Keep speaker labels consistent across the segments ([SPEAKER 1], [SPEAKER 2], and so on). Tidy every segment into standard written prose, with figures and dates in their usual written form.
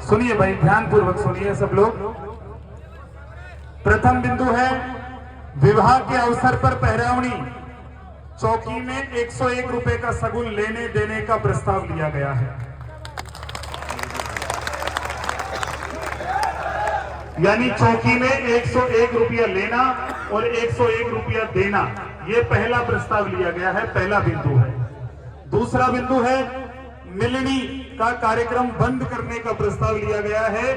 [SPEAKER 1] सुनिए भाई, ध्यान पूर्वक सुनिए सब लोग। प्रथम बिंदु है विवाह के अवसर पर पहरावनी चौकी में 101 रुपए का सगुन लेने देने का प्रस्ताव लिया गया है। यानी चौकी में 101 रुपया लेना और 101 रुपया देना, यह पहला प्रस्ताव लिया गया है, पहला बिंदु है। दूसरा बिंदु है मिलनी का कार्यक्रम बंद करने का प्रस्ताव लिया गया है।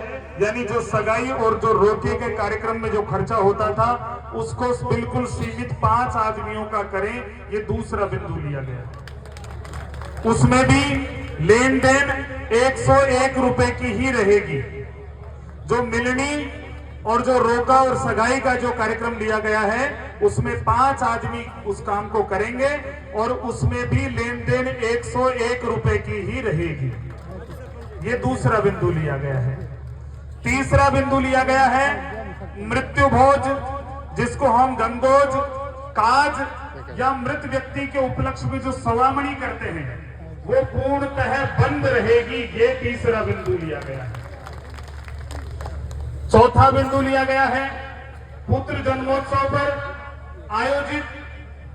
[SPEAKER 1] यानी जो सगाई और जो रोके के कार्यक्रम में जो खर्चा होता था उसको बिल्कुल सीमित 5 आदमियों का करें, ये दूसरा बिंदु लिया गया। उसमें भी लेन देन 101 रुपए की ही रहेगी। जो मिलनी और जो रोका और सगाई का जो कार्यक्रम लिया गया है उसमें 5 आदमी उस काम को करेंगे और उसमें भी लेन देन 101 रुपए की ही रहेगी। ये दूसरा बिंदु लिया गया है। तीसरा बिंदु लिया गया है मृत्यु भोज, जिसको हम गंगोज, काज या मृत व्यक्ति के उपलक्ष्य में जो सवामणी करते हैं वो पूर्णतः बंद रहेगी। ये तीसरा बिंदु लिया गया है। चौथा बिंदु लिया गया है पुत्र जन्मोत्सव पर आयोजित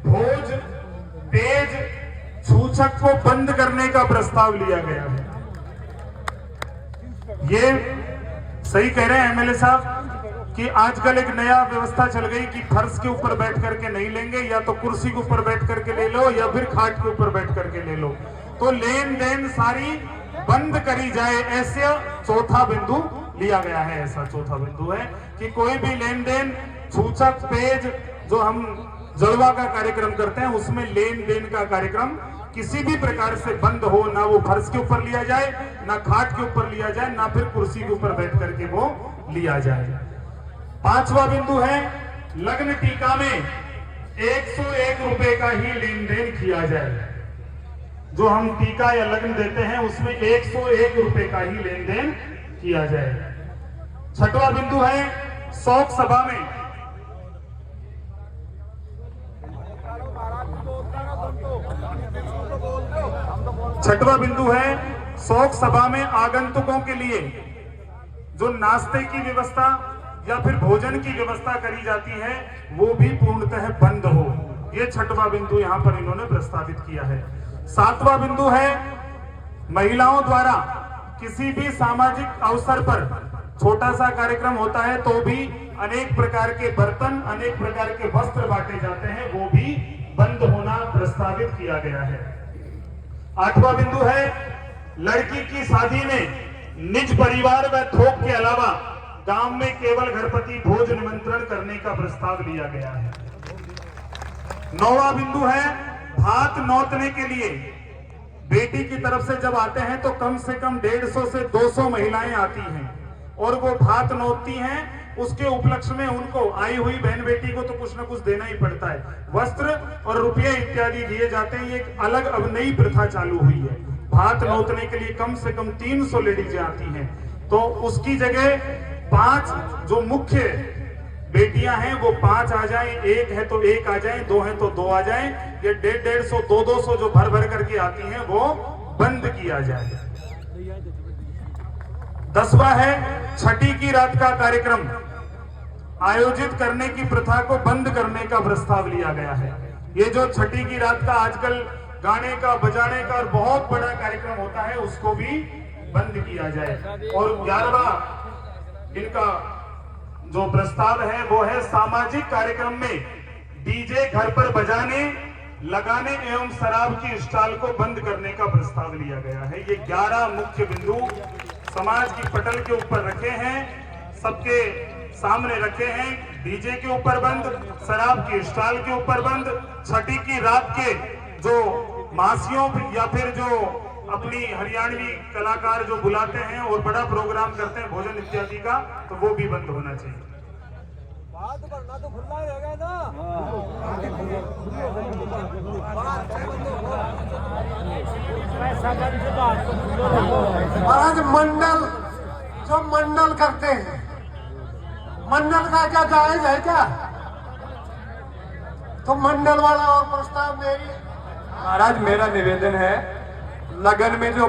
[SPEAKER 1] भोज, तेज, सूचक को बंद करने का प्रस्ताव लिया गया है। ये सही कह रहे हैं एमएलए साहब कि आजकल एक नया व्यवस्था चल गई कि फर्श के ऊपर बैठ करके नहीं लेंगे, या तो कुर्सी के ऊपर बैठ करके ले लो या फिर खाट के ऊपर बैठ करके ले लो। तो लेन देन सारी बंद करी जाए, ऐसे चौथा बिंदु लिया गया है। ऐसा चौथा बिंदु है कि कोई भी लेन देन, सूचक, पेज, जो हम जलवा का कार्यक्रम करते हैं उसमें लेन देन का कार्यक्रम किसी भी प्रकार से बंद हो, ना वो फर्श के ऊपर लिया जाए, ना खाट के ऊपर लिया जाए, ना फिर कुर्सी के ऊपर बैठ करके वो लिया जाए। पांचवा बिंदु है लग्न टीका में 101 रुपए का ही लेन देन किया जाए। जो हम टीका या लग्न देते हैं उसमें 101 रुपए का ही लेन देन किया जाए। छठवां बिंदु है शोक सभा में छठवां बिंदु है शोक सभा में आगंतुकों के लिए जो नाश्ते की व्यवस्था या फिर भोजन की व्यवस्था करी जाती है वो भी पूर्णतः बंद हो। ये छठवां बिंदु यहां पर इन्होंने प्रस्तावित किया है। सातवां बिंदु है महिलाओं द्वारा किसी भी सामाजिक अवसर पर छोटा सा कार्यक्रम होता है तो भी अनेक प्रकार के बर्तन, अनेक प्रकार के वस्त्र बांटे जाते हैं, वो भी बंद होना प्रस्तावित किया गया है। आठवां बिंदु है लड़की की शादी में निज परिवार व थोक के अलावा गांव में केवल घरपति भोज निमंत्रण करने का प्रस्ताव लिया गया है। नौवां बिंदु है भात नौतने के लिए बेटी की तरफ से जब आते हैं तो कम से कम 150 से 200 महिलाएं आती हैं और वो भात नौतती हैं। उसके उपलक्ष्य में उनको आई हुई बहन बेटी को तो कुछ ना कुछ देना ही पड़ता है, वस्त्र और रुपये इत्यादि दिए जाते हैं। ये एक अलग अब नई प्रथा चालू हुई है। भात नौतने के लिए कम से कम 300 लेडीजें आती हैं, तो उसकी जगह 5 जो मुख्य बेटियां हैं वो 5 आ जाएं, 1 है तो 1 आ जाएं, 2 है तो 2 आ जाएं। ये 150, 200 जो भर भर करके आती हैं वो बंद किया जाए। 10वां है छठी की रात का कार्यक्रम आयोजित करने की प्रथा को बंद करने का प्रस्ताव लिया गया है। ये जो छठी की रात का आजकल गाने का, बजाने का और बहुत बड़ा कार्यक्रम होता है उसको भी बंद किया जाए। और 11वां इनका जो प्रस्ताव है वो है सामाजिक कार्यक्रम में डीजे घर पर बजाने, लगाने एवं शराब की स्टॉल को बंद करने का प्रस्ताव लिया गया है। ये 11 मुख्य बिंदु समाज की पटल के ऊपर रखे हैं, सबके सामने रखे हैं। डीजे के ऊपर बंद, शराब की स्टॉल के ऊपर बंद, छठी की रात के जो मासियों या फिर जो अपनी हरियाणवी कलाकार जो बुलाते हैं और बड़ा प्रोग्राम करते हैं भोजन इत्यादि का, तो वो भी बंद होना चाहिए।
[SPEAKER 2] बात करना तो खुला ही रहेगा ना।
[SPEAKER 3] आज मंडल जो मंडल करते हैं, मंडल का क्या जायज है क्या? तो मंडल वाला और प्रस्ताव मेरी।
[SPEAKER 4] महाराज मेरा निवेदन है लगन में जो